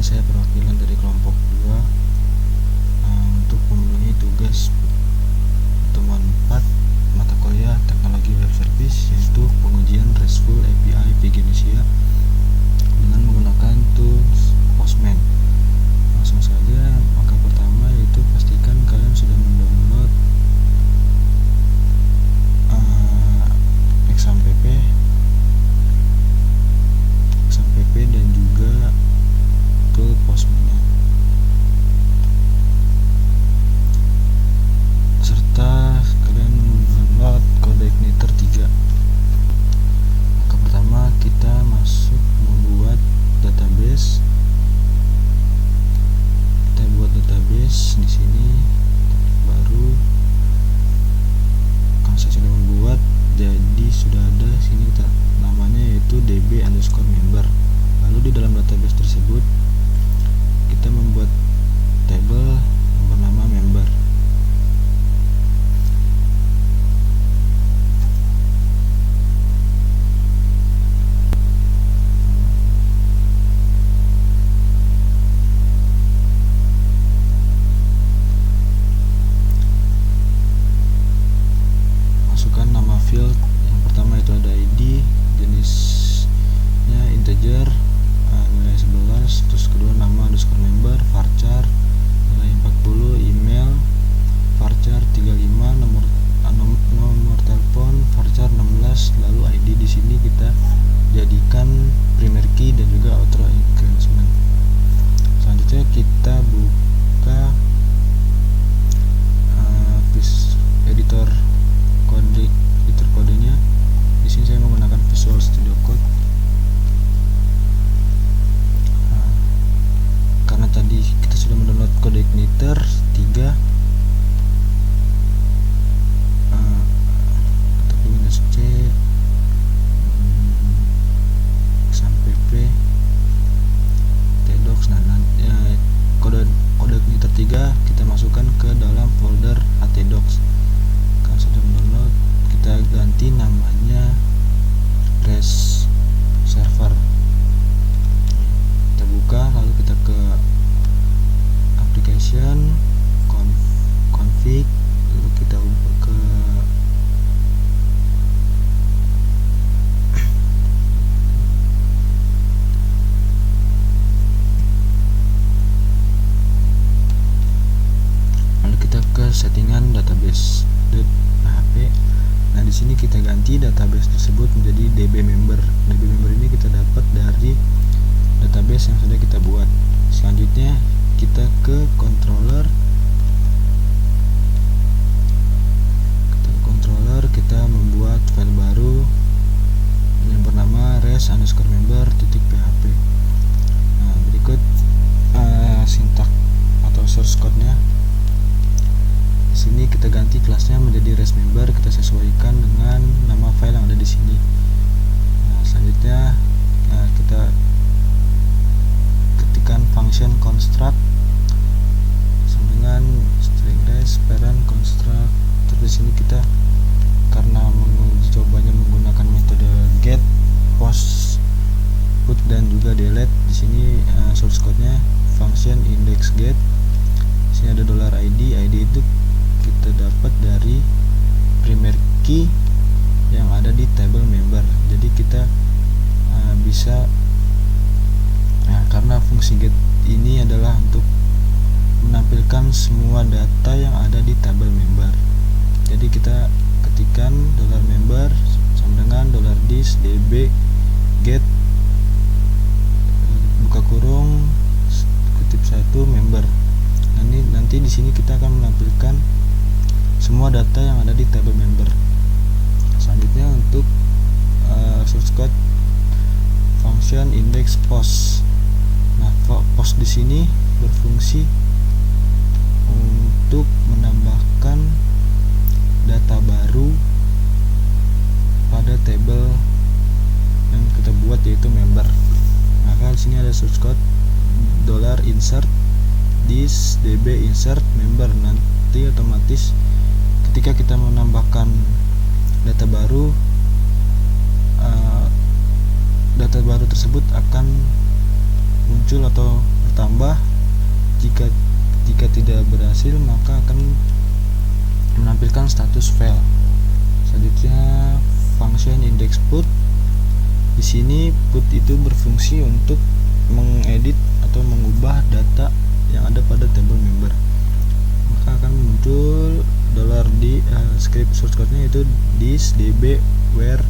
saya perwakilan dari kelompok 2 untuk memenuhi tugas pertemuan 4 mata kuliah teknologi web service, yaitu pengujian RESTful API Pigenesia dengan menggunakan tools Postman. Langsung saja, maka pertama yaitu pastikan kalian sudah mendownload XAMPP dan juga tool Postman-nya, serta kalian download CodeIgniter 3. Maka pertama kita masuk membuat database. Kita buat database di sini baru. Kan saya sudah membuat, jadi sudah ada sini kita namanya yaitu db_member. Lalu di dalam database tersebut kita membuat table yang bernama member. Masukkan nama field. Yang pertama itu ada ID, jenisnya integer, nilai 11, terus kedua nama _member, varchar nilai 40, email varchar 35, nomor telepon varchar 16, lalu ID di sini kita jadikan primary key dan juga auto increment. Selanjutnya kita buka editor kodenya. Di sini saya menggunakan Visual Studio Code. Karena tadi kita sudah mendownload CodeIgniter 3, tapi Windows C, XAMPP, tdocs. CodeIgniter 3 kita masukkan ke dalam folder htdocs. Kalau sudah mendownload, kita ganti namanya REST server. Kita buka, lalu kita ke application, config, lalu kita ke settingan database .php. Nah, di sini kita ganti database tersebut menjadi db_member. db_member ini kita dapat dari database yang sudah kita buat. Selanjutnya kita ke controller. Kita membuat file baru yang bernama res_member.php. Nah, berikut sintak atau source code-nya. Di sini kita ganti kelasnya menjadi REST_member, kita sesuaikan dengan nama file yang ada di sini. Nah, selanjutnya kita ketikkan function construct dengan string res parent construct. Terus di sini kita karena menguji cobanya menggunakan metode get, post, put dan juga delete. Di sini source code-nya function index get. Di sini ada $id. ID itu kita dapat dari primary key yang ada di table member. Jadi kita bisa karena fungsi get ini adalah untuk menampilkan semua data yang ada di table member. Jadi kita ketikkan $member sama dengan $dis db get buka kurung kutip 1 member. Nanti di sini kita akan menampilkan semua data yang ada di table member. Selanjutnya untuk source code function index post. Nah, post di sini berfungsi untuk menambahkan data baru pada table yang kita buat, yaitu member. Maka di sini ada source code $insert this db insert member. Nanti otomatis ketika kita menambahkan data baru, data baru tersebut akan muncul atau bertambah. Jika tidak berhasil, maka akan menampilkan status fail. Selanjutnya function index put. Di sini put itu berfungsi untuk mengedit atau mengubah data yang ada pada table member. Maka akan muncul $d script source code-nya itu this db where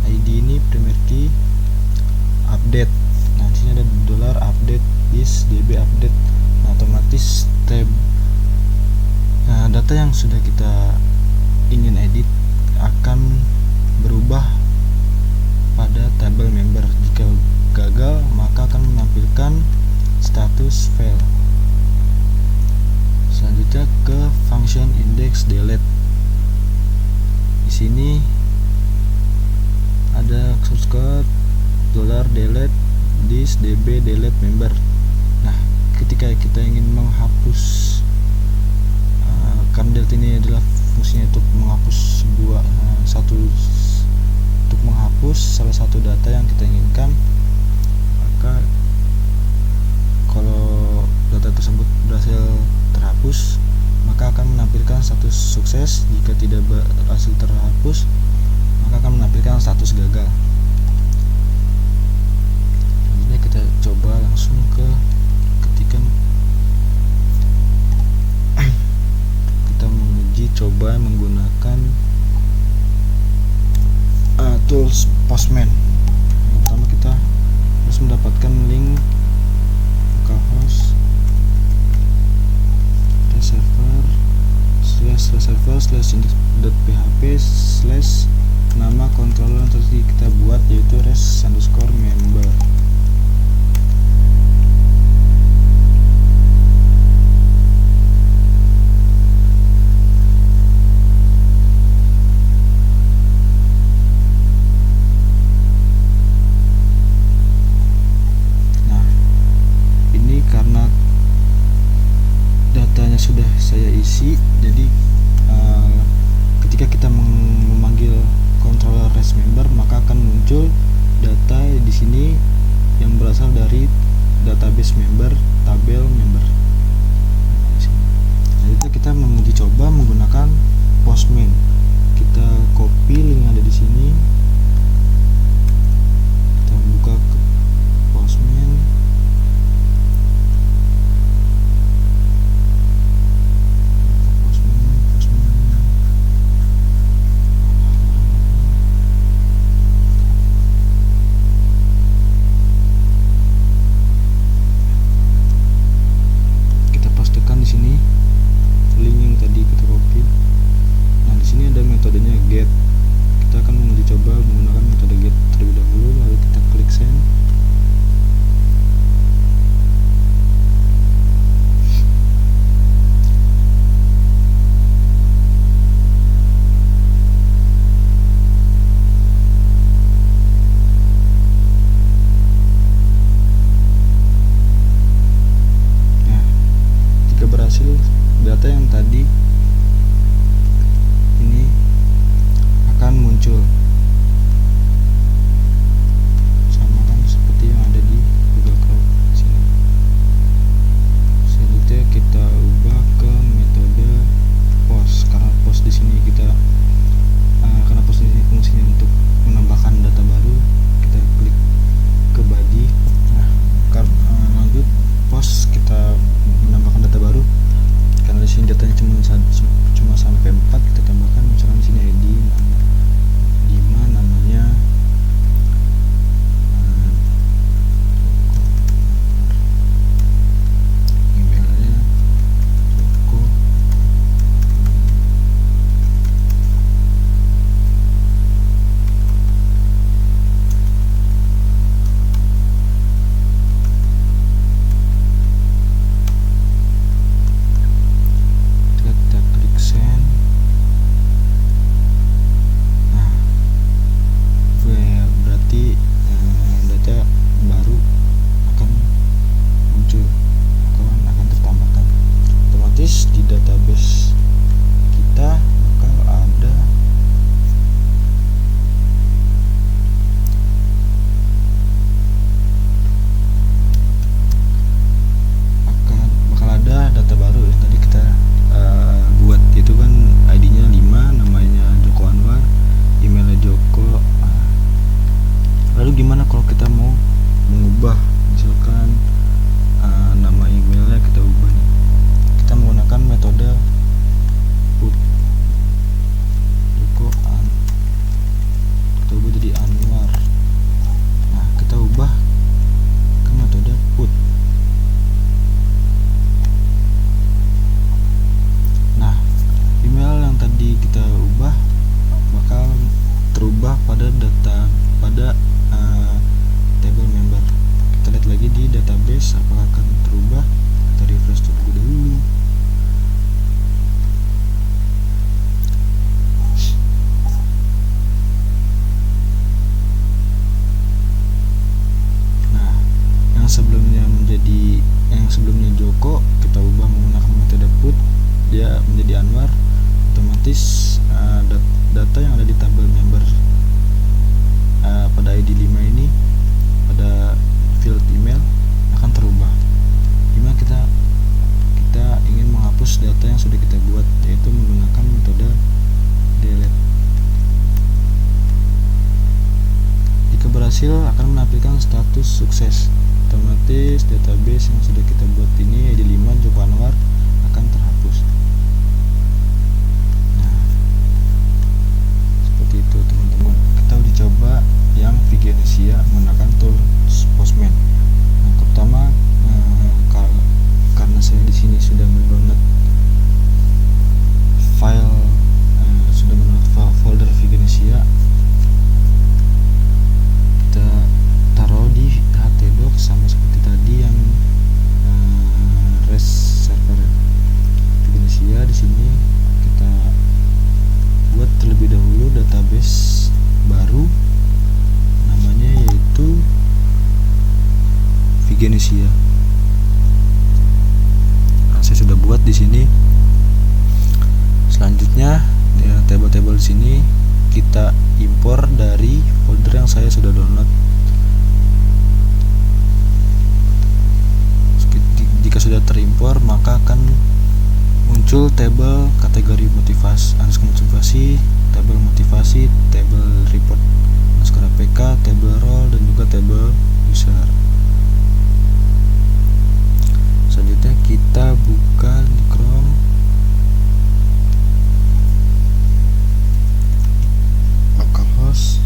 id ini primary key update. Nah, di sini ada $update this db update. Nah, otomatis data yang sudah kita ingin edit akan berubah pada table member. Jika gagal, maka akan menampilkan status fail. Selanjutnya ke function index delete. Di sini ada source code $delete this db delete member. Nah, ketika kita ingin menghapus karena delete ini adalah fungsinya untuk menghapus salah satu data yang kita inginkan, maka kalau data tersebut berhasil terhapus, maka akan menampilkan status sukses. Jika tidak berhasil terhapus, maka akan menampilkan status gagal. Selanjutnya kita coba langsung ke ketikan. Kita menguji coba menggunakan tools Postman. Yang pertama kita harus mendapatkan link localhost server/index.php/ nama controller yang tadi kita buat, yaitu res_member. Sudah saya isi, jadi ketika kita memanggil controller res_member, maka akan muncul data di sini yang berasal dari database member, tabel member. Jadi kita menguji coba menggunakan Postman. Kita copy link yang ada di sini, kita buka ke Postman. Di sini link yang tadi kita copy. Nah, di sini ada metodenya get. Kita akan menguji coba menggunakan metode get terlebih dahulu, lalu kita klik send. Data yang tadi ini akan muncul sama kan seperti yang ada di Google Cloud sini. Selanjutnya kita ubah ke metode post, karena post di sini karena post ini fungsinya untuk menambahkan data baru. Kita klik ke body. Nah, lanjut post, kita menambahkan data baru. Karena di sini datanya cuma sampai 4, kita tambahkan misalkan di sini ID, nama namanya, emailnya Joko. Kita klik menjadi Anwar, otomatis data yang ada di tabel member pada ID 5 ini, pada field email akan terubah. Gimana kita ingin menghapus data yang sudah kita buat, yaitu menggunakan metode delete. Jika berhasil akan menampilkan status sukses. Otomatis database yang sudah kita buat ini ID 5 Joko Anwar akan terhapus. Nah, seperti itu teman-teman. Kita uji coba yang Vigenesia menggunakan tools Postman. Yang pertama, karena saya di sini sudah mendownload folder Vigenesia, kita taruh di htdoc sama seperti tadi yang REST server Vigenesia. Di sini kita buat terlebih dahulu database baru, namanya yaitu Vigenesia. Saya sudah buat di sini. Selanjutnya ya, table-table di sini kita impor dari folder yang saya sudah download. Jika sudah terimpor, maka akan muncul table kategori motivasi, table motivasi, table report APK, table role, dan juga table user. Selanjutnya kita buka di Chrome, localhost,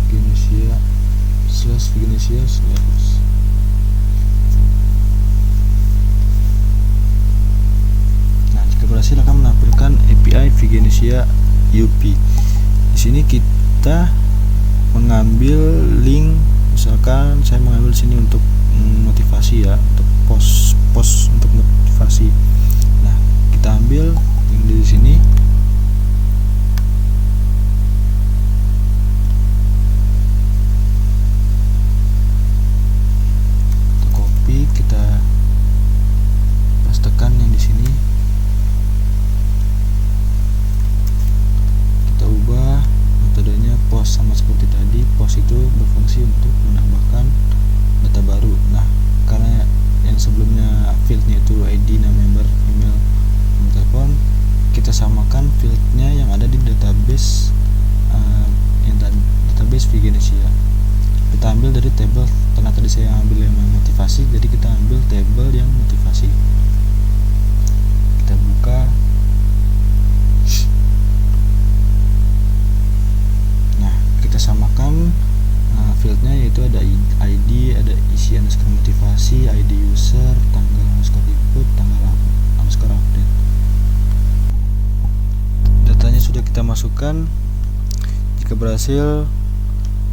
Vigenesia /Vigenesia/. Nah, jika berhasil akan menampilkan API Vigenesia UP. Di sini kita mengambil link, misalkan saya mengambil sini untuk motivasi ya, untuk post untuk motivasi. Nah, kita ambil link di sini, kita copy, kita pastekan yang di sini, kita ubah metodenya post sama seperti tadi. Post itu berfungsi untuk menambahkan data baru. Nah, karena yang sebelumnya fieldnya itu ID, nama member, email, nomor telepon, kita samakan fieldnya yang ada di database database Vigenesia. Kita ambil dari table, karena tadi saya ambil yang motivasi, jadi kita ambil table yang motivasi. Kita buka. Nah, kita samakan fieldnya, yaitu ada ID, ada isi underscore motivasi, ID user, tanggal underscore input, tanggal underscore update. Datanya sudah kita masukkan. Jika berhasil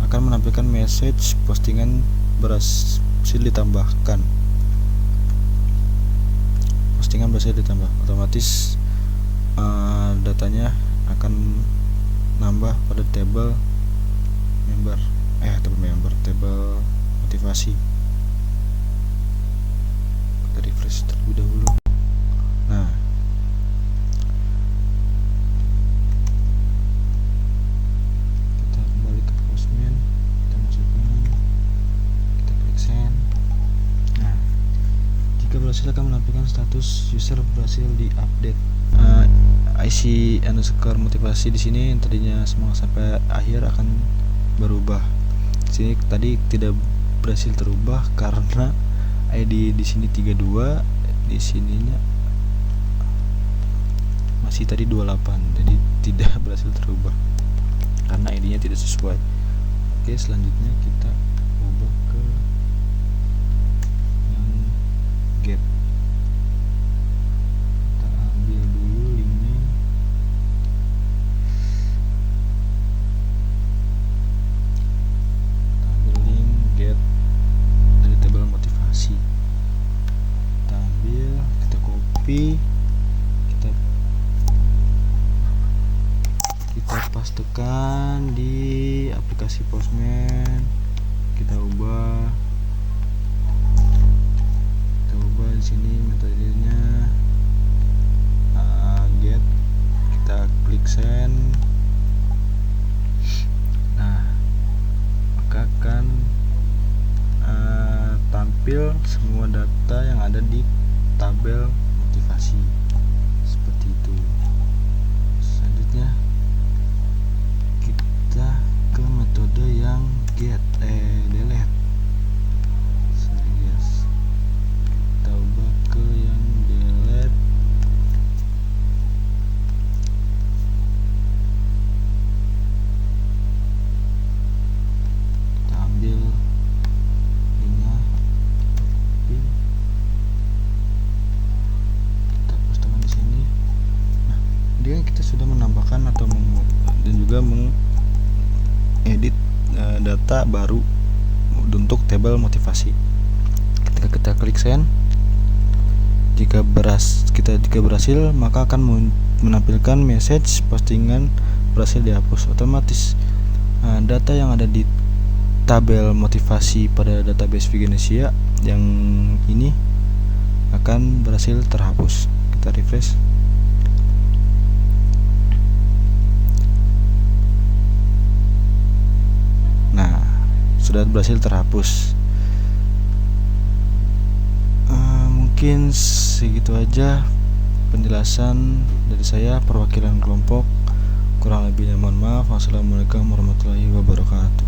akan menampilkan message postingan berhasil ditambahkan. Postingan berhasil ditambah. Otomatis datanya akan nambah pada table table motivasi. Kita refresh terlebih dahulu. Nah, kita kembali ke Postman, kita masukkan, kita klik send. Nah, jika berhasil akan menampilkan status user berhasil di-update. IC underscore motivasi di sini yang tadinya semangat sampai akhir akan berubah. Di sini tadi tidak berhasil terubah karena ID di sini 32, di sininya masih tadi 28, jadi tidak berhasil terubah karena ID-nya tidak sesuai. Oke, selanjutnya kita ubah ke yang get. Kita ambil dulu linknya. Kita ambil link get dari tabel motivasi. Kita ambil, kita copy, kita pastekan di aplikasi Postman, kita ubah send. Nah, maka akan tampil semua data yang ada di tabel motivasi seperti itu. Selanjutnya kita ke metode yang delete. Sorry guys, kita ubah ke yang delete. Kita ambil linknya, copy, kita pastekan di sini. Nah, dia kita sudah menambahkan atau dan juga mengedit data baru untuk tabel motivasi. Ketika kita klik send, jika berhasil, maka akan menampilkan message postingan berhasil dihapus. Otomatis data yang ada di tabel motivasi pada database Vigenesia yang ini akan berhasil terhapus. Kita refresh. Nah, sudah berhasil terhapus. Mungkin segitu aja penjelasan dari saya, perwakilan kelompok. Kurang lebihnya mohon maaf. Wassalamualaikum warahmatullahi wabarakatuh.